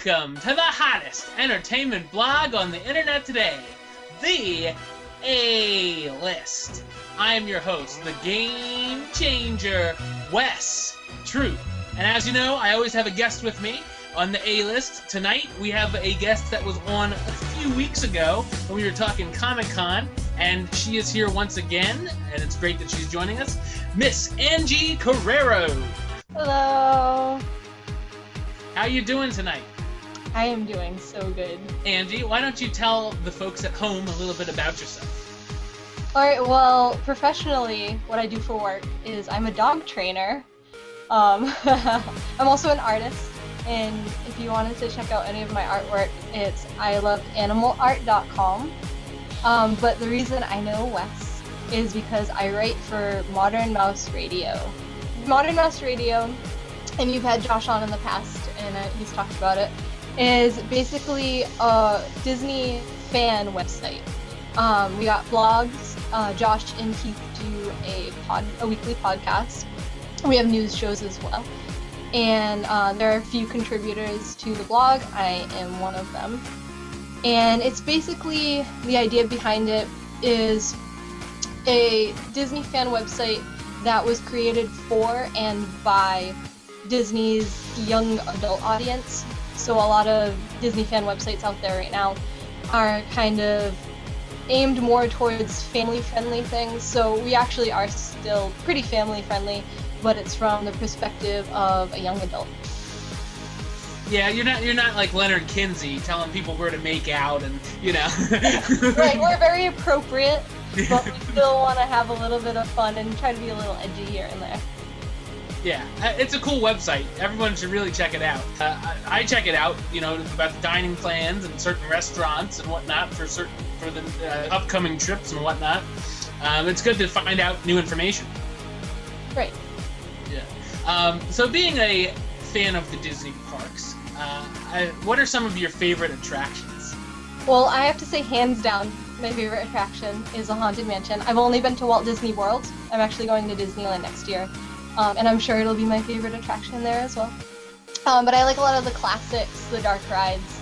Welcome to the hottest entertainment blog on the internet today, the A-List. I am your host, the Game Changer, Wes Truth. And as you know, I always have a guest with me on the A-List. Tonight, we have a guest that was on a few weeks ago when we were talking Comic-Con, and she is here once again, and it's great that she's joining us, Miss Angie Carreiro. Hello. How you doing tonight? I am doing so good. Angie, why don't you tell the folks at home a little bit about yourself? Alright, well, professionally, what I do for work is I'm a dog trainer. I'm also an artist, and if you wanted to check out any of my artwork, it's iloveanimalart.com. But the reason I know Wes is because I write for Modern Mouse Radio. Modern Mouse Radio, and you've had Josh on in the past, and he's talked about it, is basically a Disney fan website. We got blogs. Josh and Keith do a weekly podcast. We have news shows as well. And there are a few contributors to the blog. I am one of them. And it's basically, the idea behind it is a Disney fan website that was created for and by Disney's young adult audience. So a lot of Disney fan websites out there right now are kind of aimed more towards family-friendly things. So we actually are still pretty family-friendly, but it's from the perspective of a young adult. Yeah, you're not like Leonard Kinsey telling people where to make out and, you know. Right, we're very appropriate, but we still want to have a little bit of fun and try to be a little edgy here and there. Yeah, it's a cool website. Everyone should really check it out. I check it out, you know, about the dining plans and certain restaurants and whatnot for the upcoming trips and whatnot. It's good to find out new information. Right. Yeah. So being a fan of the Disney parks, what are some of your favorite attractions? Well, I have to say, hands down, my favorite attraction is a Haunted Mansion. I've only been to Walt Disney World. I'm actually going to Disneyland next year. And I'm sure it'll be my favorite attraction there as well. But I like a lot of the classics, the dark rides.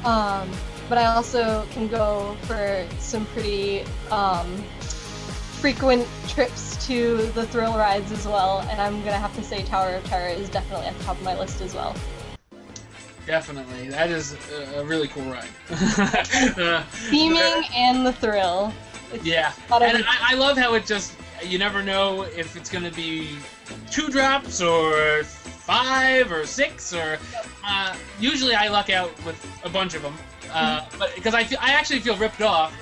But I also can go for some pretty frequent trips to the thrill rides as well. And I'm going to have to say Tower of Terror is definitely at the top of my list as well. Definitely. That is a really cool ride. Theming and the thrill. Yeah. And I love how it just, you never know if it's going to be 2 drops or 5 or 6 or usually I luck out with a bunch of them, but because I actually feel ripped off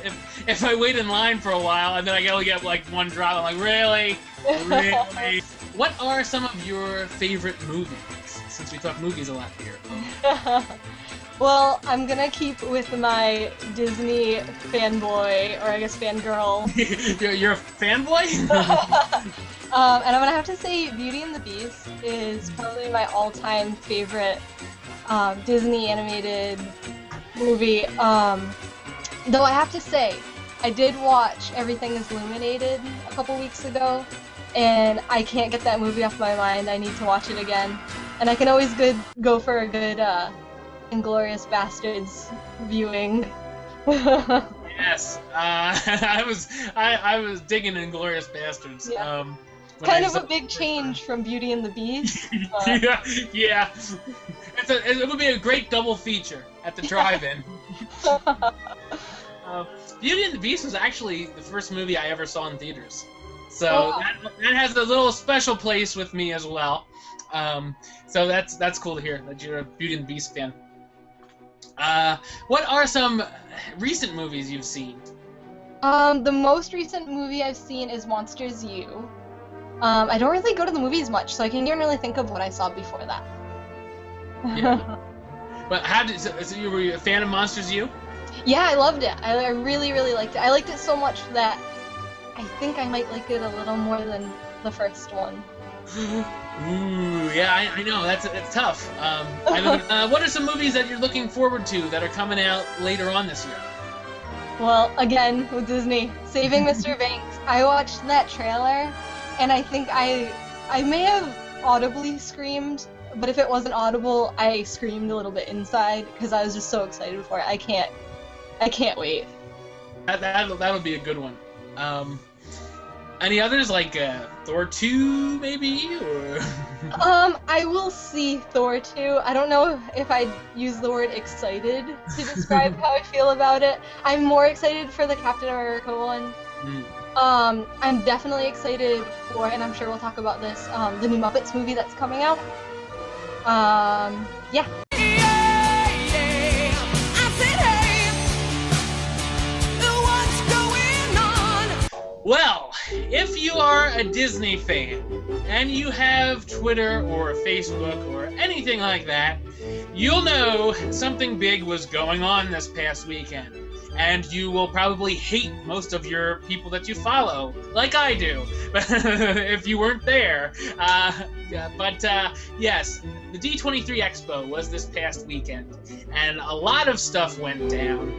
if I wait in line for a while and then I only get like 1 drop. I'm like, really? What are some of your favorite movies, since we talk movies a lot here? Well, I'm gonna keep with my Disney fanboy, or I guess fangirl. You're a fanboy? And I'm gonna have to say Beauty and the Beast is probably my all-time favorite Disney animated movie. Though I have to say, I did watch Everything is Illuminated a couple weeks ago, and I can't get that movie off my mind. I need to watch it again. And I can always go for a good Inglourious Bastards viewing. Yes, I was digging Inglourious Bastards. Yeah. Kind of a big change from Beauty and the Beast. Yeah. It would be a great double feature at the drive-in. Beauty and the Beast was actually the first movie I ever saw in theaters, so that has a little special place with me as well. So that's cool to hear that you're a Beauty and the Beast fan. What are some recent movies you've seen? The most recent movie I've seen is Monsters U. I don't really go to the movies much, so I can't even really think of what I saw before that. Yeah. But so you were a fan of Monsters U? Yeah, I loved it. I really, really liked it. I liked it so much that I think I might like it a little more than the first one. Ooh, yeah, I know. It's tough. What are some movies that you're looking forward to that are coming out later on this year? Well, again, with Disney, Saving Mr. Banks. I watched that trailer, and I think I may have audibly screamed but if it wasn't audible, I screamed a little bit inside because I was just so excited for it. I can't wait. That'll be a good one. Any others, like Thor 2, maybe? Or... I will see Thor 2. I don't know if I'd use the word excited to describe how I feel about it. I'm more excited for the Captain America one. I'm definitely excited for, and I'm sure we'll talk about this, the new Muppets movie that's coming out. Yeah. Well, if you are a Disney fan and you have Twitter or Facebook or anything like that, you'll know something big was going on this past weekend. And you will probably hate most of your people that you follow, like I do, if you weren't there. Yes, the D23 Expo was this past weekend, and a lot of stuff went down,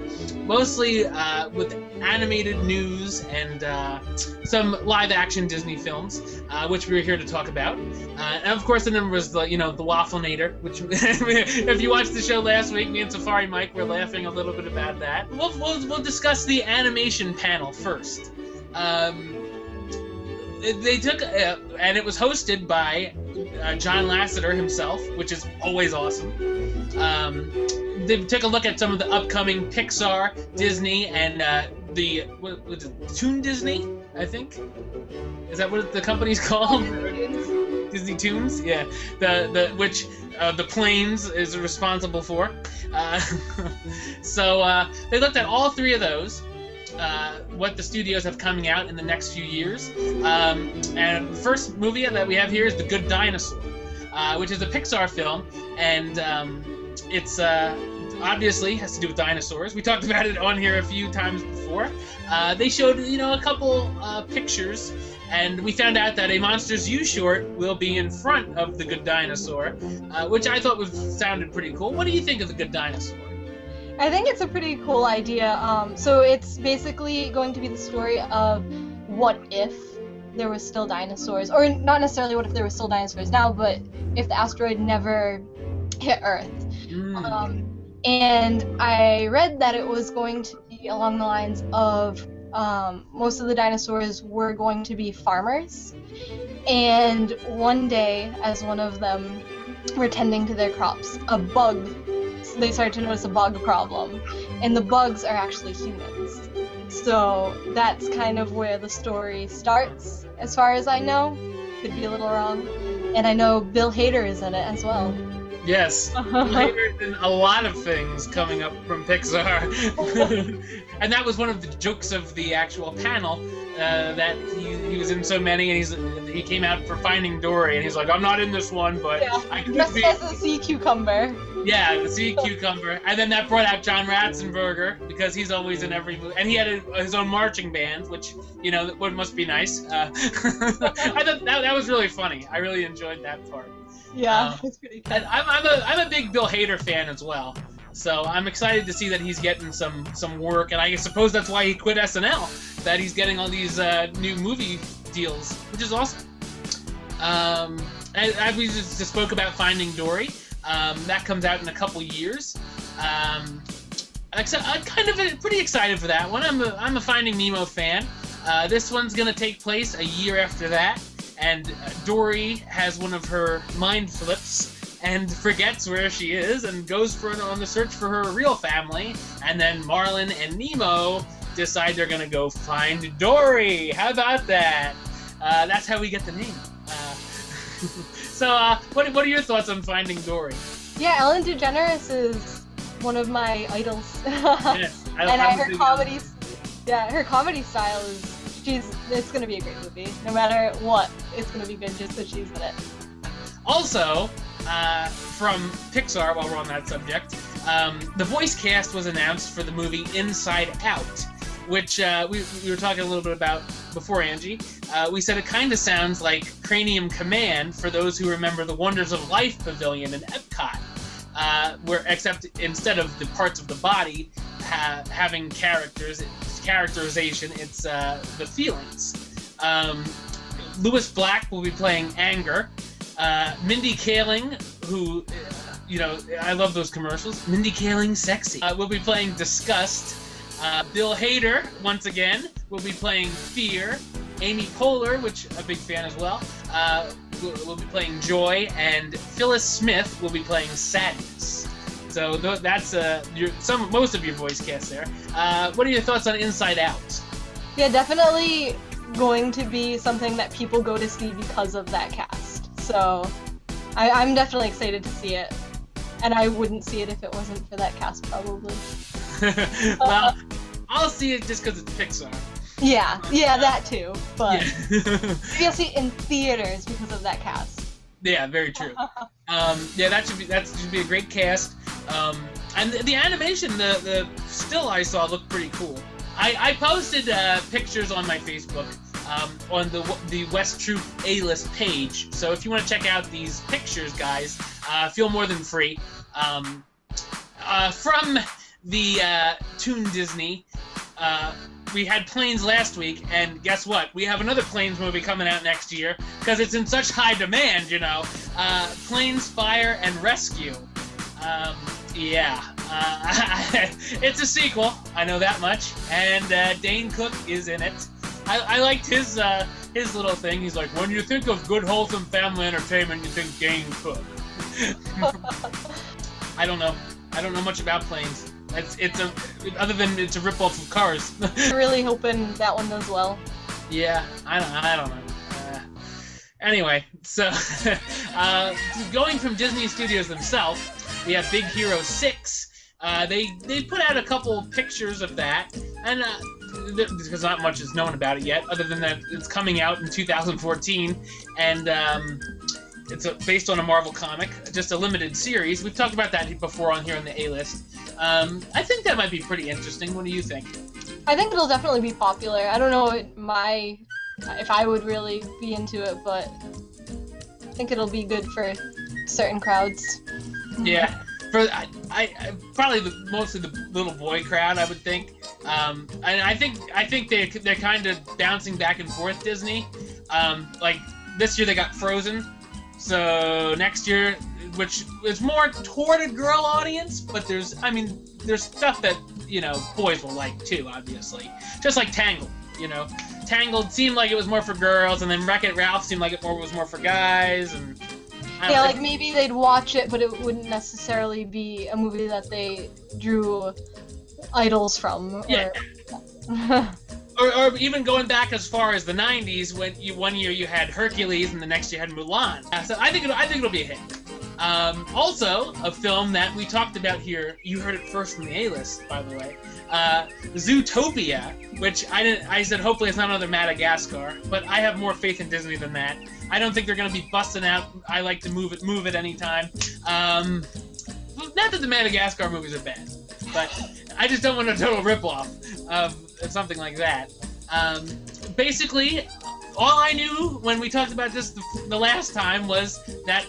mostly with animated news and some live-action Disney films, which we were here to talk about. And of course, then there was the Wafflenator, which if you watched the show last week, me and Safari Mike were laughing a little bit about that. We'll discuss the animation panel first. They took, and it was hosted by John Lasseter himself, which is always awesome. They took a look at some of the upcoming Pixar, Disney, and what was it, Toon Disney, I think? Is that what the company's called? Disney Toons? Yeah. Which the Planes is responsible for. So they looked at all three of those. What the studios have coming out in the next few years. And the first movie that we have here is The Good Dinosaur, which is a Pixar film, and it's obviously has to do with dinosaurs. We talked about it on here a few times before. They showed, a couple pictures, and we found out that a Monsters U short will be in front of The Good Dinosaur, which I thought sounded pretty cool. What do you think of The Good Dinosaur? I think it's a pretty cool idea. So it's basically going to be the story of what if there was still dinosaurs, or not necessarily what if there were still dinosaurs now, but if the asteroid never hit Earth. And I read that it was going to be along the lines of most of the dinosaurs were going to be farmers, and one day, as one of them were tending to their crops, they started to notice a bug problem, and the bugs are actually humans. So that's kind of where the story starts, as far as I know. Could be a little wrong. And I know Bill Hader is in it as well. Yes, Bill Hader's in a lot of things coming up from Pixar. And that was one of the jokes of the actual panel, that he was in so many, and he came out for Finding Dory, and he's like, I'm not in this one, but I could just be. as a sea cucumber. Yeah, the sea cucumber. And then that brought out John Ratzenberger, because he's always in every movie. And he had his own marching band, which, must be nice. I thought that was really funny. I really enjoyed that part. Yeah, it's pretty good. And I'm a big Bill Hader fan as well. So I'm excited to see that he's getting some work, and I suppose that's why he quit SNL, that he's getting all these new movie deals, which is awesome. And we just spoke about Finding Dory. That comes out in a couple years. I'm kind of pretty excited for that one. I'm a Finding Nemo fan. This one's gonna take place a year after that, and Dory has one of her mind flips and forgets where she is and goes on the search for her real family, and then Marlin and Nemo decide they're gonna go find Dory. How about that? That's how we get the name. So, what are your thoughts on Finding Dory? Yeah, Ellen DeGeneres is one of my idols. Yes, her comedy style it's gonna be a great movie. No matter what, it's gonna be good just because she's in it. Also, from Pixar, while we're on that subject, the voice cast was announced for the movie Inside Out, which we were talking a little bit about before, Angie. We said it kind of sounds like Cranium Command for those who remember the Wonders of Life Pavilion in Epcot, except instead of the parts of the body having characterization, it's the feelings. Louis Black will be playing Anger. Mindy Kaling who, I love those commercials. Mindy Kaling, sexy. We'll be playing Disgust. Bill Hader, once again, will be playing Fear. Amy Poehler, which I'm a big fan as well, will be playing Joy. And Phyllis Smith will be playing Sadness. So that's most of your voice cast there. What are your thoughts on Inside Out? Yeah, definitely going to be something that people go to see because of that cast. So I'm definitely excited to see it. And I wouldn't see it if it wasn't for that cast, probably. Well, I'll see it just because it's Pixar. Yeah, that too. But you'll see it in theaters because of that cast. Yeah, very true. That should be a great cast. And the animation, the still I saw looked pretty cool. I posted pictures on my Facebook on the West Troop A-list page. So if you want to check out these pictures, guys, feel more than free. From the Toon Disney, we had Planes last week, and guess what? We have another Planes movie coming out next year because it's in such high demand, Planes, Fire, and Rescue. It's a sequel, I know that much, and Dane Cook is in it. I liked his little thing. He's like, when you think of good, wholesome family entertainment, you think Dane Cook. I don't know much about Planes. Other than it's a ripoff of Cars. I'm really hoping that one does well. Yeah, I don't know. Anyway, so going from Disney Studios themselves, we have Big Hero 6. They put out a couple pictures of that, and because not much is known about it yet, other than that it's coming out in 2014, and it's based on a Marvel comic, just a limited series. We've talked about that before on here on the A-list. I think that might be pretty interesting. What do you think? I think it'll definitely be popular. I don't know if I would really be into it, but I think it'll be good for certain crowds. Yeah, I probably mostly the little boy crowd, I would think. And I think they're kind of bouncing back and forth, Disney. Like this year they got Frozen, so next year, which is more toward a girl audience, but there's stuff that boys will like too, obviously. Just like Tangled, Tangled seemed like it was more for girls, and then Wreck-It Ralph seemed like it was more for guys, and like maybe they'd watch it, but it wouldn't necessarily be a movie that they drew idols from. Yeah. Or even going back as far as the 90s, when one year you had Hercules and the next you had Mulan. So I think it'll be a hit. Also, a film that we talked about here, you heard it first in the A-list, by the way, Zootopia, which I said hopefully it's not another Madagascar, but I have more faith in Disney than that. I don't think they're going to be busting out, I like to move it anytime. Not that the Madagascar movies are bad, but I just don't want a total ripoff of something like that. Basically, all I knew when we talked about this the last time was that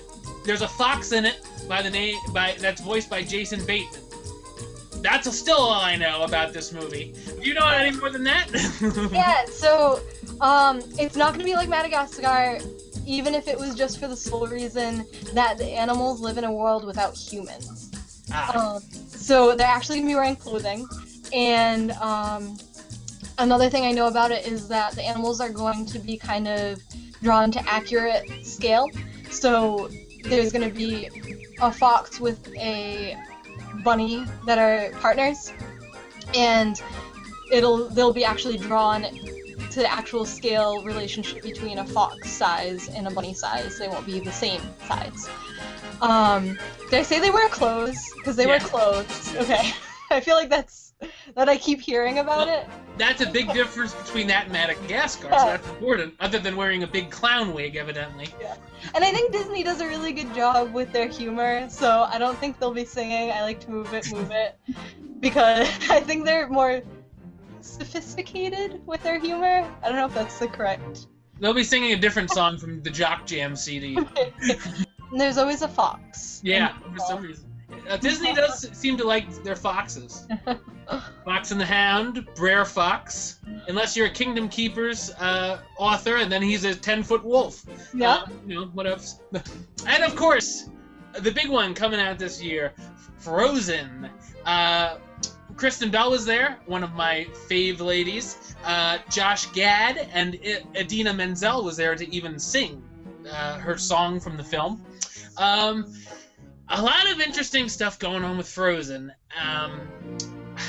there's a fox in it that's voiced by Jason Bateman. That's still all I know about this movie. Do you know any more than that? Yeah, so it's not going to be like Madagascar, even if it was just for the sole reason that the animals live in a world without humans. So they're actually going to be wearing clothing, and another thing I know about it is that the animals are going to be kind of drawn to accurate scale. So there's going to be a fox with a bunny that are partners, and they'll be actually drawn to the actual scale relationship between a fox size and a bunny size. They won't be the same size. Did I say they wear clothes? Because they wear clothes. Okay. I feel like that I keep hearing about it. That's a big difference between that and Madagascar, so that's important, other than wearing a big clown wig, evidently. Yeah. And I think Disney does a really good job with their humor, so I don't think they'll be singing "I like to move it," because I think they're more sophisticated with their humor. I don't know if that's the correct. They'll be singing a different song from the Jock Jam CD. And there's always a fox. Yeah, for some reason. Disney does seem to like their foxes. Fox and the Hound, Brer Fox. Unless you're a Kingdom Keepers author, and then he's a 10-foot wolf. Yeah. What else? And of course, the big one coming out this year, Frozen. Kristen Bell was there, one of my fave ladies. Josh Gad and Idina Menzel was there to even sing her song from the film. A lot of interesting stuff going on with Frozen.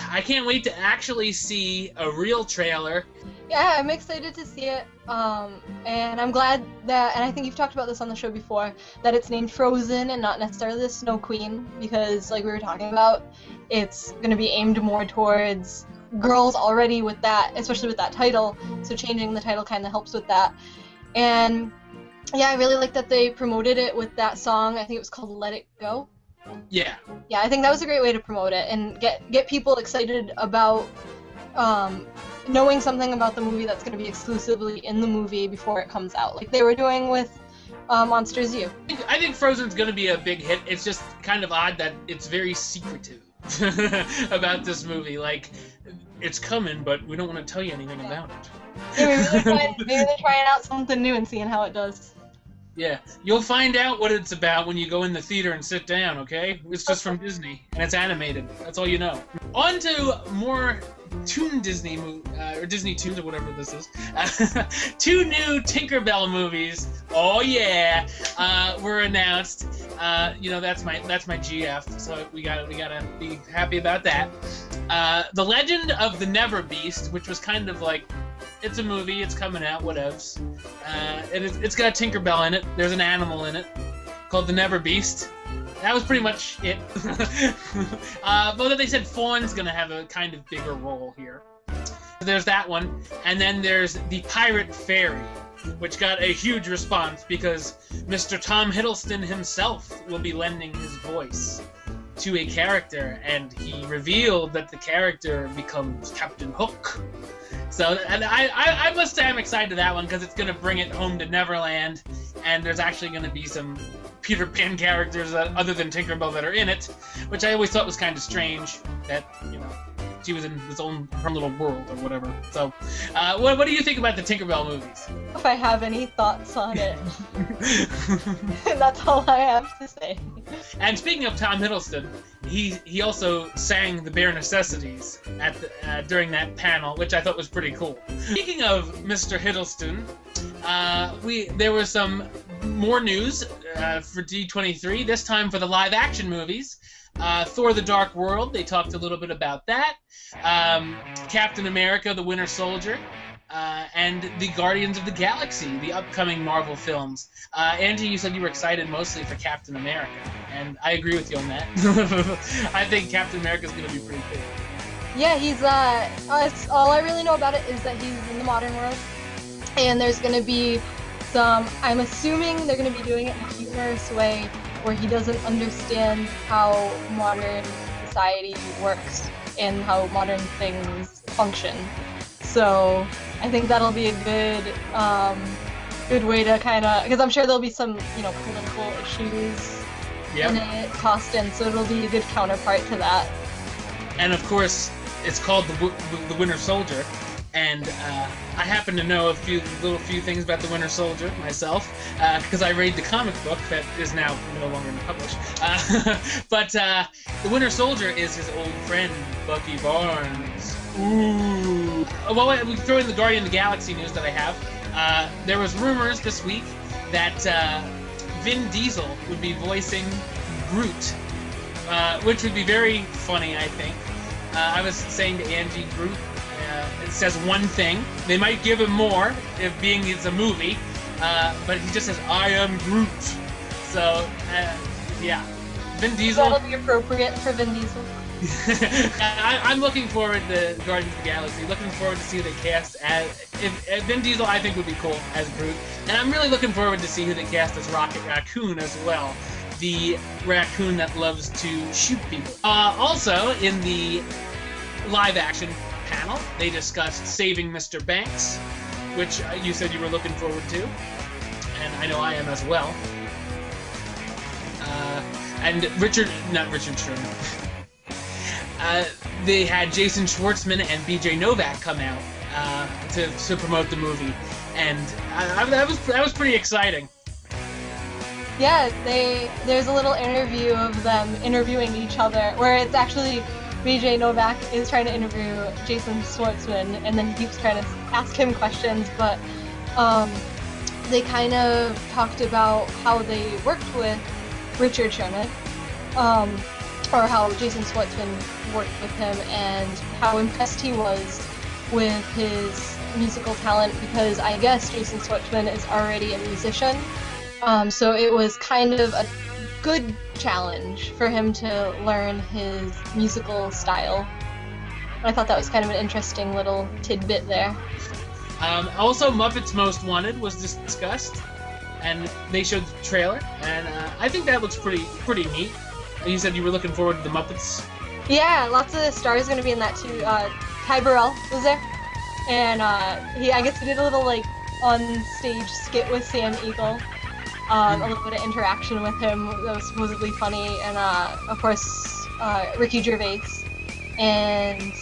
I can't wait to actually see a real trailer. Yeah, I'm excited to see it, and I'm glad that, and I think you've talked about this on the show before, that it's named Frozen and not necessarily the Snow Queen, because like we were talking about, it's going to be aimed more towards girls already with that, especially with that title, so changing the title kind of helps with that. And yeah, I really like that they promoted it with that song. I think it was called Let It Go. Yeah. Yeah, I think that was a great way to promote it and get people excited about knowing something about the movie that's going to be exclusively in the movie before it comes out, like they were doing with Monsters U. I think Frozen's going to be a big hit. It's just kind of odd that it's very secretive about this movie. Like, it's coming, but we don't want to tell you anything about it. Yeah, maybe they're trying out something new and seeing how it does. Yeah, you'll find out what it's about when you go in the theater and sit down, okay? It's just from Disney, and it's animated. That's all you know. On to more Toon Disney or Disney Toons or whatever this is. 2 new Tinkerbell movies. Oh yeah, were announced. That's my GF. So we gotta be happy about that. The Legend of the Never Beast, which was kind of like, it's a movie, it's coming out, whatevs. It's got Tinkerbell in it. There's an animal in it called the Never Beast. That was pretty much it. But they said Fawn's gonna have a kind of bigger role here. There's that one, and then there's the Pirate Fairy, which got a huge response because Mr. Tom Hiddleston himself will be lending his voice to a character, and he revealed that the character becomes Captain Hook. So, and I must say I'm excited to that one because it's going to bring it home to Neverland, and there's actually going to be some Peter Pan characters other than Tinkerbell that are in it, which I always thought was kind of strange that, she was in her little world or whatever. So, what do you think about the Tinkerbell movies? If I have any thoughts on it. That's all I have to say. And speaking of Tom Hiddleston, he also sang The Bare Necessities during that panel, which I thought was pretty cool. Speaking of Mr. Hiddleston, there was some more news for D23, this time for the live-action movies. Thor: The Dark World, they talked a little bit about that. Captain America: The Winter Soldier, and the Guardians of the Galaxy, the upcoming Marvel films. Angie, you said you were excited mostly for Captain America, and I agree with you on that. I think Captain America's going to be pretty cool. Yeah, he's all I really know about it is that he's in the modern world, and there's going to be I'm assuming they're going to be doing it in a humorous way, where he doesn't understand how modern society works and how modern things function. So I think that'll be a good way to kind of, because I'm sure there'll be some political issues in it tossed in, so it'll be a good counterpart to that. And of course, it's called the Winter Soldier. And I happen to know a few things about the Winter Soldier myself, because I read the comic book that is now no longer published. But the Winter Soldier is his old friend, Bucky Barnes. Ooh. Well, we throw in the Guardian of the Galaxy news that I have. There was rumors this week that Vin Diesel would be voicing Groot, which would be very funny, I think. I was saying to Angie, Groot, it says one thing. They might give him more, if being it's a movie, but he just says, "I am Groot." So, yeah. Vin Diesel. That'll be appropriate for Vin Diesel. I'm looking forward to Guardians of the Galaxy. Looking forward to see who they cast as. If Vin Diesel, I think, would be cool as Groot. And I'm really looking forward to see who they cast as Rocket Raccoon as well. The raccoon that loves to shoot people. Also, in the live-action panel, they discussed Saving Mr. Banks, which you said you were looking forward to, and I know I am as well. And not Richard Sherman. They had Jason Schwartzman and BJ Novak come out to promote the movie, and that was pretty exciting. Yeah, there's a little interview of them interviewing each other, where it's actually BJ Novak is trying to interview Jason Schwartzman, and then he keeps trying to ask him questions, but they kind of talked about how they worked with Richard Sherman, or how Jason Schwartzman worked with him, and how impressed he was with his musical talent, because I guess Jason Schwartzman is already a musician. So it was kind of a good challenge for him to learn his musical style. I thought that was kind of an interesting little tidbit there. Also, Muppets Most Wanted was discussed, and they showed the trailer, and I think that looks pretty neat. You said you were looking forward to the Muppets. Yeah, lots of stars going to be in that too. Ty Burrell was there, and I guess he did a little like on-stage skit with Sam Eagle. A little bit of interaction with him that was supposedly funny, and of course Ricky Gervais and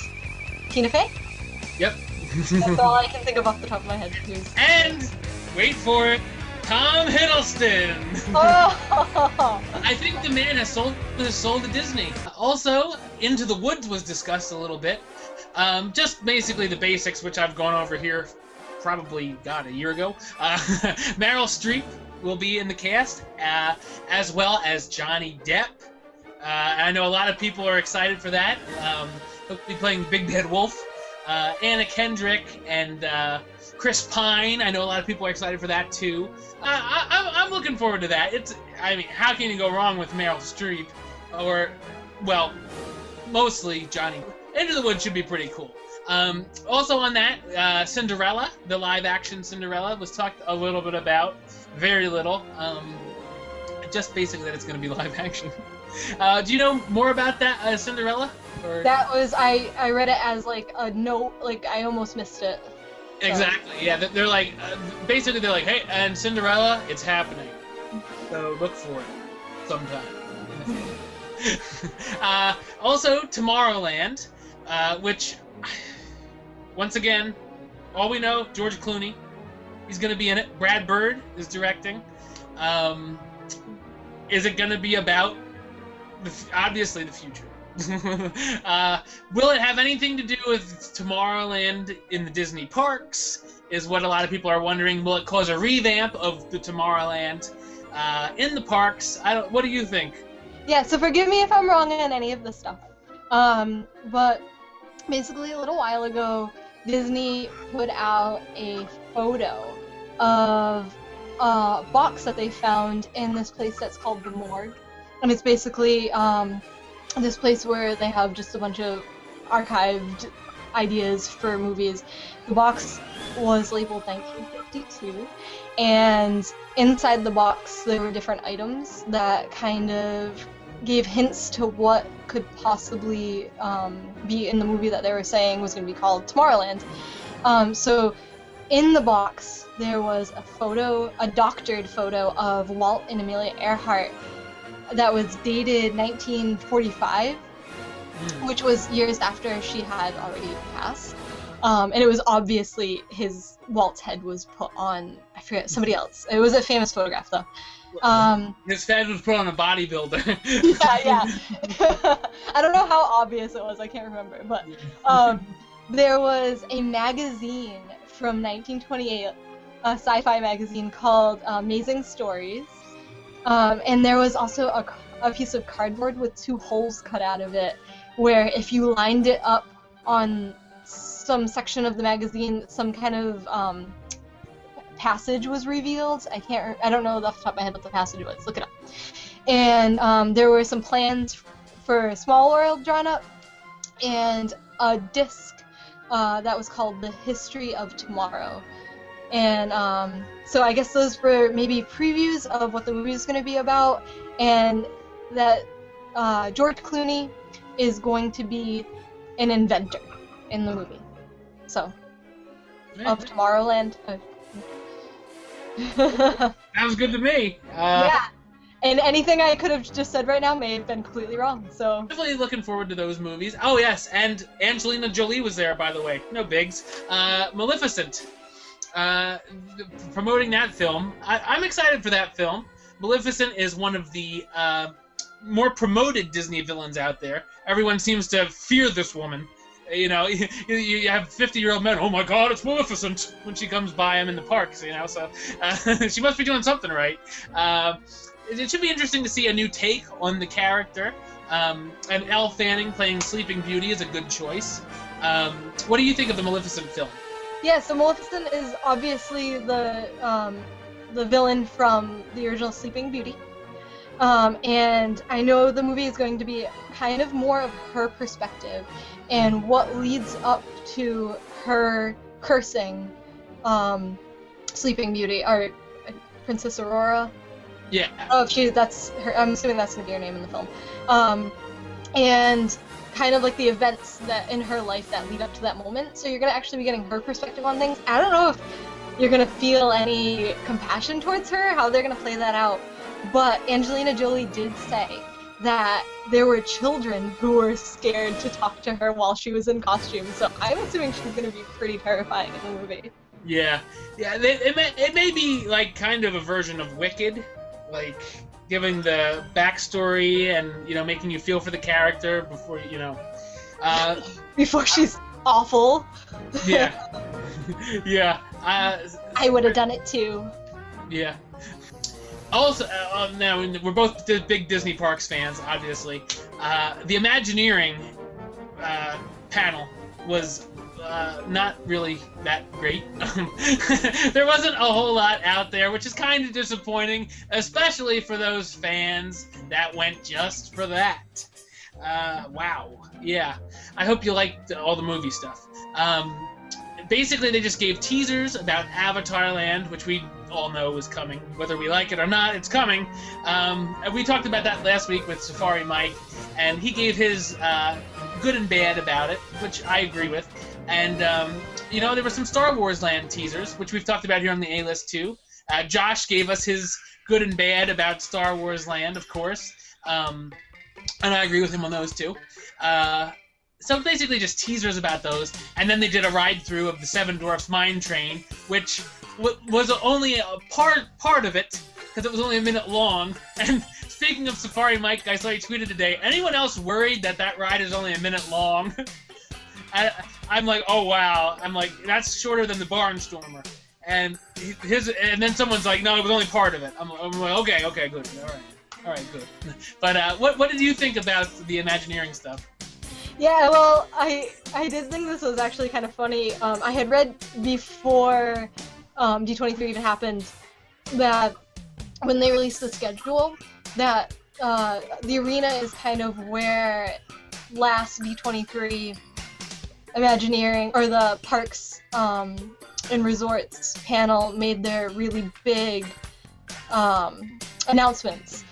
Tina Fey. Yep. That's all I can think of off the top of my head. And wait for it, Tom Hiddleston. Oh. I think the man has sold his soul to Disney. Also, Into the Woods was discussed a little bit. Just basically the basics, which I've gone over here probably, a year ago. Meryl Streep will be in the cast, as well as Johnny Depp. I know a lot of people are excited for that. He'll be playing Big Bad Wolf. Anna Kendrick and Chris Pine. I know a lot of people are excited for that too. I'm looking forward to that. How can you go wrong with Meryl Streep? Or, well, mostly Johnny. Into the Woods should be pretty cool. Also on that, Cinderella, the live-action Cinderella, was talked a little bit about. Very little. Just basically that it's going to be live-action. Do you know more about that, Cinderella? Or... That was, I read it as like a note, like I almost missed it. So. Exactly, yeah. They're like, basically they're like, hey, and Cinderella, it's happening. So look for it sometime. Also, Tomorrowland, which, once again, all we know, George Clooney, he's going to be in it. Brad Bird is directing. Is it going to be about, obviously, the future? Will it have anything to do with Tomorrowland in the Disney parks, is what a lot of people are wondering. Will it cause a revamp of the Tomorrowland in the parks? What do you think? Yeah, so forgive me if I'm wrong on any of this stuff. But basically a little while ago, Disney put out a photo of a box that they found in this place that's called the Morgue. And it's basically this place where they have just a bunch of archived ideas for movies. The box was labeled 1952, and inside the box there were different items that kind of gave hints to what could possibly be in the movie that they were saying was going to be called Tomorrowland. So in the box there was a doctored photo of Walt and Amelia Earhart that was dated 1945, which was years after she had already passed. And it was obviously Walt's head was put on, I forget, somebody else. It was a famous photograph though. His head was put on a bodybuilder. Yeah. I don't know how obvious it was, I can't remember, but there was a magazine from 1928, a sci-fi magazine called Amazing Stories. And there was also a piece of cardboard with 2 holes cut out of it, where if you lined it up on some section of the magazine, some kind of passage was revealed. I don't know off the top of my head what the passage was. Look it up. And there were some plans for Small World drawn up, and a disc that was called The History of Tomorrow. And so I guess those were maybe previews of what the movie is going to be about, and that George Clooney is going to be an inventor in the movie. So, of Tomorrowland. Sounds good to me. Yeah. And anything I could have just said right now may have been completely wrong, so... Definitely looking forward to those movies. Oh, yes, and Angelina Jolie was there, by the way. No bigs. Maleficent. Promoting that film. I'm excited for that film. Maleficent is one of the more promoted Disney villains out there. Everyone seems to fear this woman. You know, you have 50-year-old men, oh my god, it's Maleficent, when she comes by him in the parks, you know, so she must be doing something right. It should be interesting to see a new take on the character. And Elle Fanning playing Sleeping Beauty is a good choice. What do you think of the Maleficent film? Yeah, so Maleficent is obviously the villain from the original Sleeping Beauty. And I know the movie is going to be kind of more of her perspective and what leads up to her cursing Sleeping Beauty, or Princess Aurora. Yeah. Oh, that's her. I'm assuming that's gonna be her name in the film. And kind of like the events that in her life that lead up to that moment. So you're gonna actually be getting her perspective on things. I don't know if you're gonna feel any compassion towards her, how they're gonna play that out. But Angelina Jolie did say that there were children who were scared to talk to her while she was in costume. So I'm assuming she's gonna be pretty terrifying in the movie. Yeah. It may be like kind of a version of Wicked, like giving the backstory and, you know, making you feel for the character before, you know, before she's awful. Yeah. Yeah. I would have done it too. Yeah. Also, now we're both big Disney Parks fans, obviously. The Imagineering panel was not really that great. There wasn't a whole lot out there, which is kind of disappointing, especially for those fans that went just for that. Wow. Yeah. I hope you liked all the movie stuff. Basically, they just gave teasers about Avatar Land, which we all know is coming. Whether we like it or not, it's coming. And we talked about that last week with Safari Mike, and he gave his good and bad about it, which I agree with. And, you know, there were some Star Wars Land teasers, which we've talked about here on the A-List, too. Josh gave us his good and bad about Star Wars Land, of course. And I agree with him on those, too. So basically just teasers about those. And then they did a ride-through of the Seven Dwarfs Mine Train, which was only a part of it, because it was only a minute long. And speaking of Safari Mike, I saw you tweeted today, anyone else worried that ride is only a minute long? I'm like, oh wow. I'm like, that's shorter than the Barnstormer. And then someone's like, no, it was only part of it. I'm like, okay, good. All right, good. But what did you think about the Imagineering stuff? Yeah, well, I did think this was actually kind of funny. I had read before D23 even happened that when they released the schedule, that the arena is kind of where last D23 Imagineering, or the Parks and Resorts panel made their really big announcements.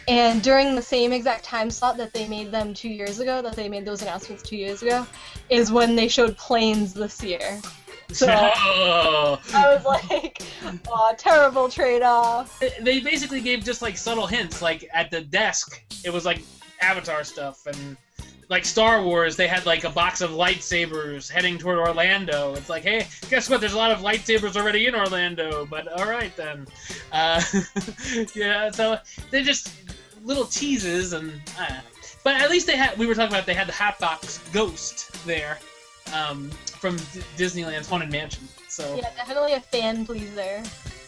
And during the same exact time slot that they made them 2 years ago, that they made those announcements 2 years ago, is when they showed planes this year. So I was like, oh, terrible trade-off. They basically gave just like subtle hints, like at the desk, it was like Avatar stuff, and like Star Wars, they had like a box of lightsabers heading toward Orlando. It's like, hey, guess what? There's a lot of lightsabers already in Orlando, but all right then. Yeah, so they're just little teases, and but at least we were talking about they had the Hatbox Ghost there from Disneyland's Haunted Mansion. So yeah, definitely a fan pleaser.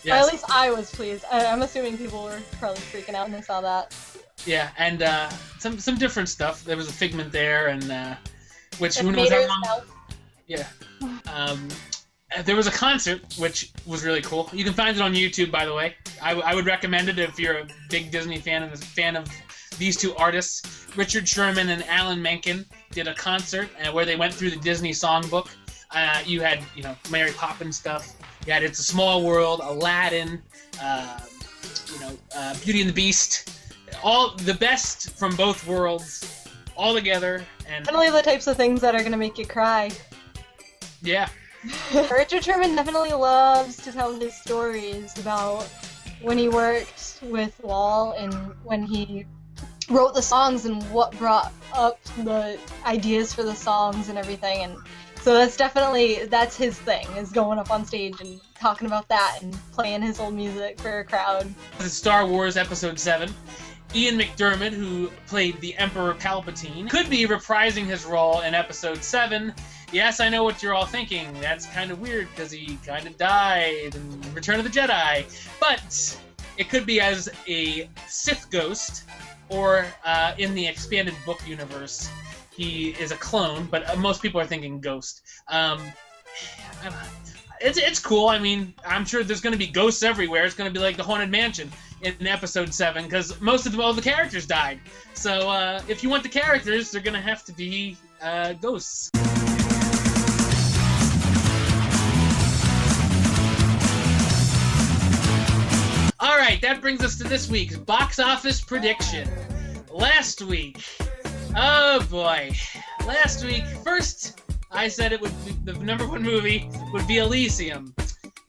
Yes. Or at least I was pleased. I'm assuming people were probably freaking out when they saw that. Yeah, and some different stuff. There was a Figment there, and which who knows how long. Yeah. There was a concert, which was really cool. You can find it on YouTube, by the way. I would recommend it if you're a big Disney fan and a fan of these two artists. Richard Sherman and Alan Menken did a concert where they went through the Disney songbook. You had, you know, Mary Poppins stuff. You had It's a Small World, Aladdin, Beauty and the Beast. All the best from both worlds, all together, and definitely the types of things that are gonna make you cry. Yeah. Richard Sherman definitely loves to tell his stories about when he worked with Wall and when he wrote the songs and what brought up the ideas for the songs and everything. And So that's his thing, is going up on stage and talking about that and playing his old music for a crowd. Star Wars Episode 7. Ian McDiarmid, who played the Emperor Palpatine, could be reprising his role in Episode 7. Yes, I know what you're all thinking. That's kind of weird because he kind of died in Return of the Jedi. But it could be as a Sith ghost, or in the expanded book universe, he is a clone, but most people are thinking ghost. It's cool. I mean, I'm sure there's going to be ghosts everywhere. It's going to be like the Haunted Mansion in Episode 7, because most of all the characters died. So if you want the characters, they're going to have to be ghosts. All right, that brings us to this week's box office prediction. Last week, oh boy. Last week, first I said it would be, the number one movie would be Elysium.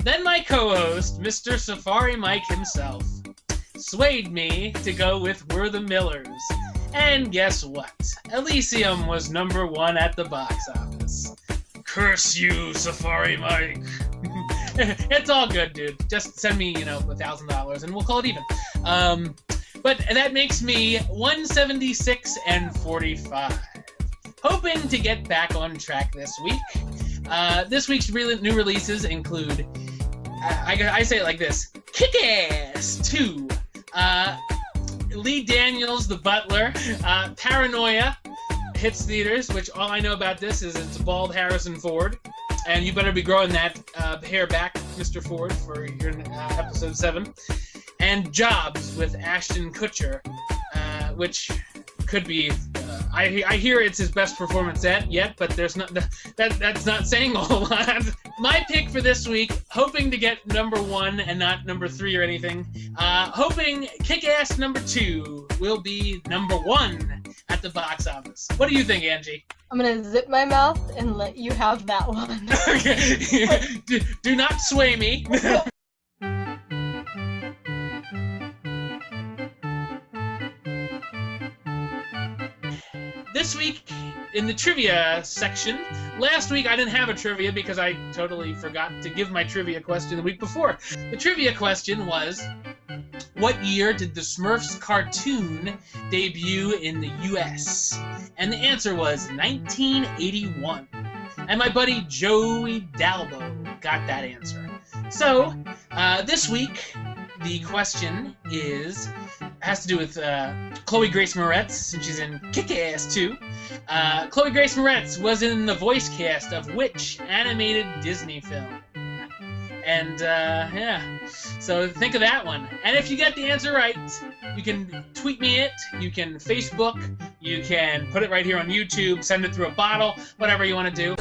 Then my co-host, Mr. Safari Mike himself, swayed me to go with We're the Millers. And guess what? Elysium was number one at the box office. Curse you, Safari Mike. It's all good, dude. Just send me, $1,000 and we'll call it even. But that makes me 176 and 45. Hoping to get back on track this week. This week's new releases include, I say it like this, Kick-Ass 2, Lee Daniels, The Butler, Paranoia hits theaters, which all I know about this is it's a bald Harrison Ford. And you better be growing that hair back, Mr. Ford, for your Episode 7. And Jobs with Ashton Kutcher, which could be... I hear it's his best performance yet, but there's not that's not saying a whole lot. My pick for this week, hoping to get number 1 and not number 3 or anything, hoping Kick-Ass number 2 will be number 1 at the box office. What do you think, Angie? I'm gonna zip my mouth and let you have that one. Okay. Do not sway me. This week, in the trivia section, last week I didn't have a trivia because I totally forgot to give my trivia question the week before. The trivia question was, what year did the Smurfs cartoon debut in the US? And the answer was 1981. And my buddy Joey Dalbo got that answer. So, this week, the question has to do with Chloe Grace Moretz, since she's in Kick-Ass 2. Chloe Grace Moretz was in the voice cast of which animated Disney film? And, yeah, so think of that one. And if you get the answer right, you can tweet me it, you can Facebook, you can put it right here on YouTube, send it through a bottle, whatever you want to do.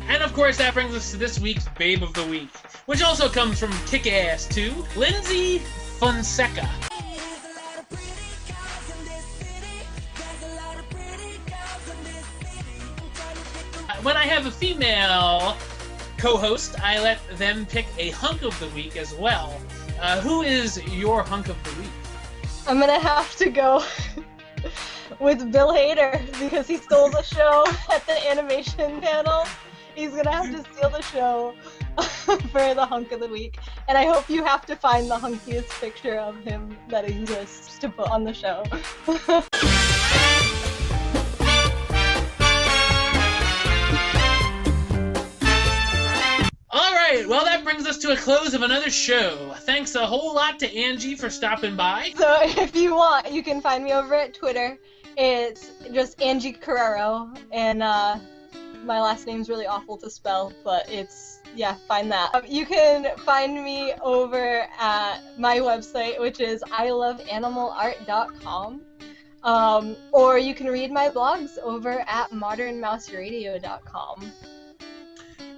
And of course, that brings us to this week's Babe of the Week, which also comes from Kick-Ass 2, Lindsay Fonseca. When I have a female co-host, I let them pick a hunk of the week as well. Who is your hunk of the week? I'm gonna have to go with Bill Hader because he stole the show at the animation panel. He's gonna have to steal the show for the hunk of the week. And I hope you have to find the hunkiest picture of him that exists to put on the show. Well, that brings us to a close of another show. Thanks a whole lot to Angie for stopping by. So if you want, you can find me over at Twitter. It's just Angie Carreiro, and my last name's really awful to spell, but find that. You can find me over at my website, which is iloveanimalart.com. Or you can read my blogs over at modernmouseradio.com.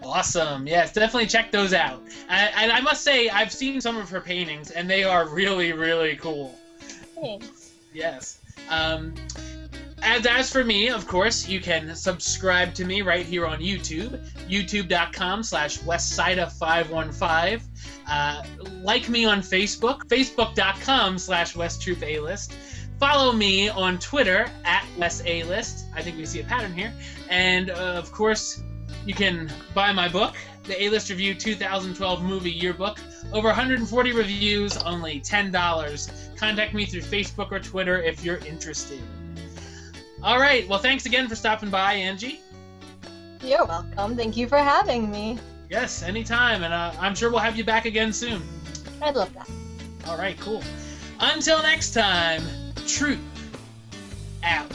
Awesome. Yes, definitely check those out. And I must say, I've seen some of her paintings, and they are really, really cool. Thanks. Yes. As for me, of course, you can subscribe to me right here on YouTube, youtube.com/westsida515. Like me on Facebook, facebook.com/WestTruthAlist. Follow me on Twitter @WesAlist. I think we see a pattern here. And, of course, you can buy my book, the A-List Review 2012 Movie Yearbook. Over 140 reviews, only $10. Contact me through Facebook or Twitter if you're interested. All right. Well, thanks again for stopping by, Angie. You're welcome. Thank you for having me. Yes, anytime. And I'm sure we'll have you back again soon. I'd love that. All right, cool. Until next time, truth out.